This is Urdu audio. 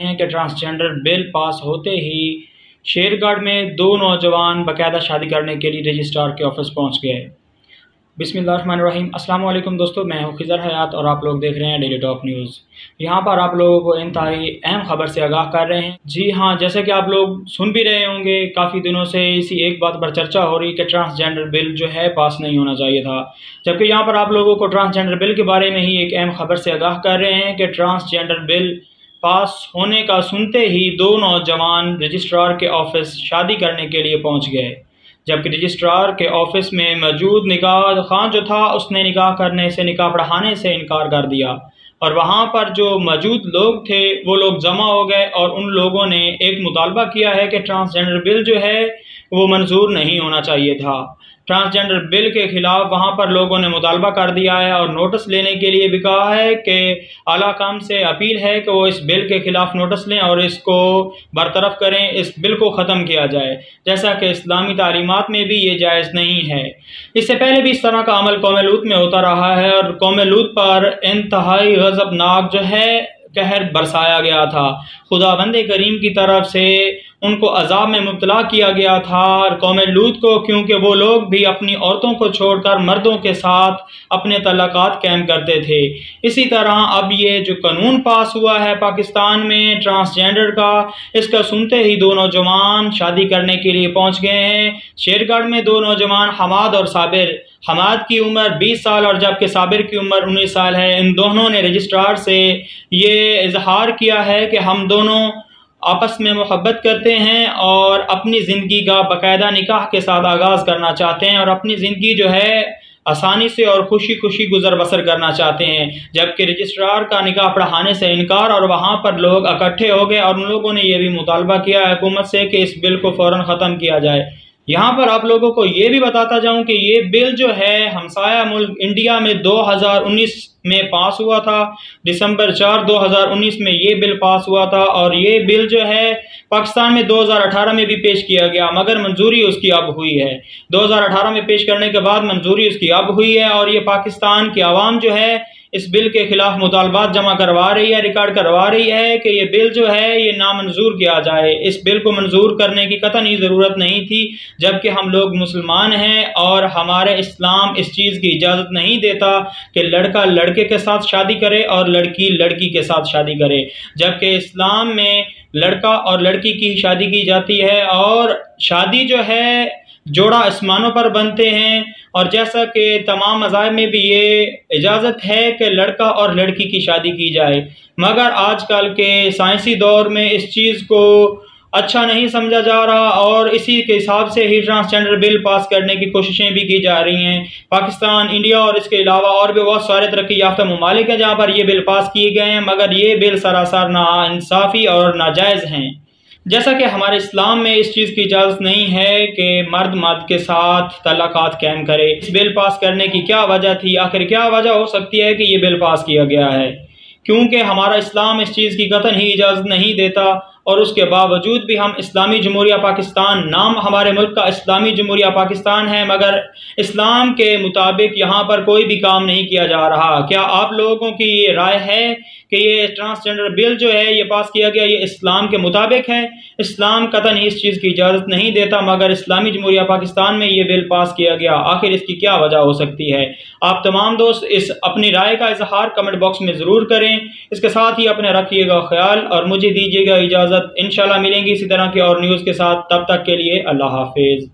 ہیں کہ ٹرانسجنڈر بل پاس ہوتے ہی شیرگڑھ میں دو نوجوان باقاعدہ شادی کرنے کے لیے رجسٹرار کے آفس پہنچ گئے۔ بسم اللہ الرحمن الرحیم۔ السلام علیکم دوستو، میں ہوں خضر حیات اور آپ لوگ دیکھ رہے ہیں ڈیلی ٹاپ نیوز۔ یہاں پر آپ لوگوں کو انتہائی اہم خبر سے آگاہ کر رہے ہیں۔ جی ہاں، جیسے کہ آپ لوگ سن بھی رہے ہوں گے، کافی دنوں سے اسی ایک بات پر چرچا ہو رہی کہ ٹرانسجنڈر بل جو ہے پاس نہیں ہونا چاہیے تھا، جبکہ یہاں پر آپ لوگوں کو ٹرانسجنڈر بل کے بارے میں ہی ایک اہم خبر سے آگاہ کر رہے ہیں کہ ٹرانسجنڈر بل پاس ہونے کا سنتے ہی دو نوجوان رجسٹرار کے آفس شادی کرنے کے لیے پہنچ گئے، جبکہ رجسٹرار کے آفس میں موجود نکاح خواہ جو تھا اس نے نکاح کرنے سے، نکاح پڑھانے سے انکار کر دیا، اور وہاں پر جو موجود لوگ تھے وہ لوگ جمع ہو گئے اور ان لوگوں نے ایک مطالبہ کیا ہے کہ ٹرانسجنڈر بل جو ہے وہ منظور نہیں ہونا چاہیے تھا۔ ٹرانسجنڈر بل کے خلاف وہاں پر لوگوں نے مطالبہ کر دیا ہے اور نوٹس لینے کے لیے بھی کہا ہے کہ اعلیٰ حکام سے اپیل ہے کہ وہ اس بل کے خلاف نوٹس لیں اور اس کو برطرف کریں، اس بل کو ختم کیا جائے، جیسا کہ اسلامی تعلیمات میں بھی یہ جائز نہیں ہے۔ اس سے پہلے بھی اس طرح کا عمل قوم لوط میں ہوتا رہا ہے اور قوم لوط پر انتہائی غضبناک جو ہے قہر برسایا گیا تھا۔ خداوند کریم کی طرف سے ان کو عذاب میں مبتلا کیا گیا تھا، اور قوم لوط کو، کیونکہ وہ لوگ بھی اپنی عورتوں کو چھوڑ کر مردوں کے ساتھ اپنے تعلقات قائم کرتے تھے۔ اسی طرح اب یہ جو قانون پاس ہوا ہے پاکستان میں ٹرانسجنڈر کا، اس کا سنتے ہی دو نوجوان شادی کرنے کے لیے پہنچ گئے ہیں۔ شیرگڑھ میں دو نوجوان حماد اور صابر، حماد کی عمر 20 سال اور جبکہ صابر کی عمر 19 سال ہے، ان دونوں نے رجسٹرار سے یہ اظہار کیا ہے کہ ہم دونوں آپس میں محبت کرتے ہیں اور اپنی زندگی کا باقاعدہ نکاح کے ساتھ آغاز کرنا چاہتے ہیں اور اپنی زندگی جو ہے آسانی سے اور خوشی خوشی گزر بسر کرنا چاہتے ہیں، جبکہ رجسٹرار کا نکاح پڑھانے سے انکار، اور وہاں پر لوگ اکٹھے ہو گئے اور ان لوگوں نے یہ بھی مطالبہ کیا ہے حکومت سے کہ اس بل کو فوراً ختم کیا جائے۔ یہاں پر آپ لوگوں کو یہ بھی بتاتا جاؤں کہ یہ بل جو ہے ہمسایہ ملک انڈیا میں 2019 میں پاس ہوا تھا، دسمبر 4 2019 میں یہ بل پاس ہوا تھا، اور یہ بل جو ہے پاکستان میں 2018 میں بھی پیش کیا گیا، مگر منظوری اس کی اب ہوئی ہے۔ 2018 میں پیش کرنے کے بعد منظوری اس کی اب ہوئی ہے، اور یہ پاکستان کی عوام جو ہے اس بل کے خلاف مطالبات جمع کروا رہی ہے، ریکارڈ کروا رہی ہے کہ یہ بل جو ہے یہ نامنظور کیا جائے۔ اس بل کو منظور کرنے کی قطعی ضرورت نہیں تھی، جبکہ ہم لوگ مسلمان ہیں اور ہمارے اسلام اس چیز کی اجازت نہیں دیتا کہ لڑکا لڑکے کے ساتھ شادی کرے اور لڑکی لڑکی کے ساتھ شادی کرے، جبکہ اسلام میں لڑکا اور لڑکی کی شادی کی جاتی ہے، اور شادی جو ہے جوڑا آسمانوں پر بنتے ہیں، اور جیسا کہ تمام مذاہب میں بھی یہ اجازت ہے کہ لڑکا اور لڑکی کی شادی کی جائے، مگر آج کل کے سائنسی دور میں اس چیز کو اچھا نہیں سمجھا جا رہا، اور اسی کے حساب سے ہی ٹرانسجنڈر بل پاس کرنے کی کوششیں بھی کی جا رہی ہیں۔ پاکستان، انڈیا اور اس کے علاوہ اور بھی بہت سارے ترقی یافتہ ممالک ہیں جہاں پر یہ بل پاس کیے گئے ہیں، مگر یہ بل سراسر ناانصافی اور ناجائز ہیں۔ جیسا کہ ہمارے اسلام میں اس چیز کی اجازت نہیں ہے کہ مرد مرد کے ساتھ تعلقات قائم کرے۔ اس بل پاس کرنے کی کیا وجہ تھی؟ آخر کیا وجہ ہو سکتی ہے کہ یہ بل پاس کیا گیا ہے؟ کیونکہ ہمارا اسلام اس چیز کی قطعی اجازت نہیں دیتا، اور اس کے باوجود بھی ہم اسلامی جمہوریہ پاکستان، نام ہمارے ملک کا اسلامی جمہوریہ پاکستان ہے، مگر اسلام کے مطابق یہاں پر کوئی بھی کام نہیں کیا جا رہا۔ کیا آپ لوگوں کی یہ رائے ہے کہ یہ ٹرانسجنڈر بل جو ہے یہ پاس کیا گیا یہ اسلام کے مطابق ہے؟ اسلام قطعی اس چیز کی اجازت نہیں دیتا، مگر اسلامی جمہوریہ پاکستان میں یہ بل پاس کیا گیا۔ آخر اس کی کیا وجہ ہو سکتی ہے؟ آپ تمام دوست اس اپنی رائے کا اظہار کمنٹ باکس میں ضرور کریں۔ اس کے ساتھ ہی اپنے رکھیے گا خیال اور مجھے دیجیے گا اجازت۔ انشاءاللہ ملیں گی اسی طرح کی اور نیوز کے ساتھ، تب تک کے لیے اللہ حافظ۔